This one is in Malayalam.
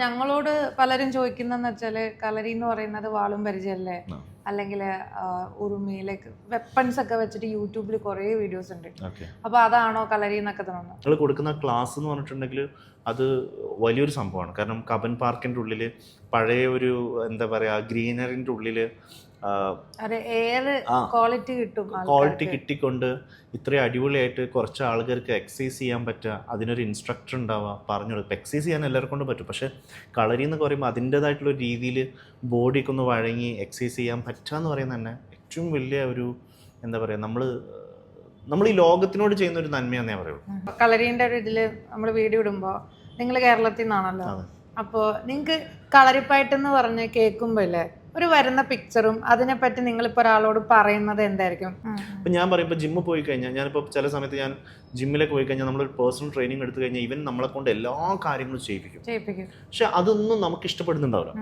ഞങ്ങളോട് പലരും ചോദിക്കുന്നതെന്ന് വെച്ചാല് കളരി എന്ന് പറയുന്നത് വാളും പരിചയല്ലേ, അല്ലെങ്കിൽ ഉറുമി ലൈക്ക് വെപ്പൺസ് ഒക്കെ വെച്ചിട്ട് യൂട്യൂബിൽ കുറേ വീഡിയോസ് ഉണ്ട്. അപ്പൊ അതാണോ കളരി എന്നൊക്കെ തോന്നുന്നു. നിങ്ങൾ കൊടുക്കുന്ന ക്ലാസ് എന്ന് പറഞ്ഞിട്ടുണ്ടെങ്കിൽ അത് വലിയൊരു സംഭവമാണ്. കാരണം കബൻ പാർക്കിൻ്റെ ഉള്ളിൽ പഴയ ഒരു എന്താ പറയുക ഗ്രീനറിൻ്റെ ഉള്ളിൽ ക്വാളിറ്റി കിട്ടിക്കൊണ്ട് ഇത്രയും അടിപൊളിയായിട്ട് കുറച്ച് ആൾക്കാർക്ക് എക്സസൈസ് ചെയ്യാൻ പറ്റുക, അതിനൊരു ഇൻസ്ട്രക്ടർ ഉണ്ടാവുക, പറഞ്ഞു കൊടുക്കുക. എക്സസൈസ് ചെയ്യാൻ എല്ലാവർക്കും കൊണ്ട് പറ്റും, പക്ഷേ കളരി എന്ന് പറയുമ്പോൾ അതിൻ്റേതായിട്ടുള്ള രീതിയിൽ ബോഡിയൊക്കെ ഒന്ന് വഴങ്ങി എക്സസൈസ് ചെയ്യാൻ പറ്റുക എന്ന് പറയുന്നത് തന്നെ ഏറ്റവും വലിയ ഒരു എന്താ പറയുക നമ്മൾ ഈ ലോകത്തിനോട് ചെയ്യുന്ന ഒരു നന്മയാണെന്നേ പറയുള്ളൂ. കളരീൻ്റെ ഒരു ഇതിൽ നമ്മൾ വീഡിയോ ഇടുമ്പോൾ നിങ്ങൾ കേരളത്തിൽ നിന്നാണല്ലോ, അപ്പോൾ നിങ്ങൾക്ക് കളരിപ്പായിട്ടെന്ന് പറഞ്ഞ് കേൾക്കുമ്പോൾ അല്ലേ ഒരു വരുന്ന പിക്ചറും അതിനെപ്പറ്റി നിങ്ങളിപ്പോൾ ഒരാളോട് പറയുന്നത് എന്തായിരിക്കും? ഇപ്പം ഞാൻ പറയുമ്പോൾ ജിമ്മിൽ പോയി കഴിഞ്ഞാൽ, ഞാനിപ്പോൾ ചില സമയത്ത് ഞാൻ ജിമ്മിലൊക്കെ പോയി കഴിഞ്ഞാൽ നമ്മളൊരു പേഴ്സണൽ ട്രെയിനിങ് എടുത്തു കഴിഞ്ഞാൽ ഇവൻ നമ്മളെ കൊണ്ട് എല്ലാ കാര്യങ്ങളും ചെയ്യിപ്പിക്കും. പക്ഷെ അതൊന്നും നമുക്ക് ഇഷ്ടപ്പെടുന്നുണ്ടാവില്ല.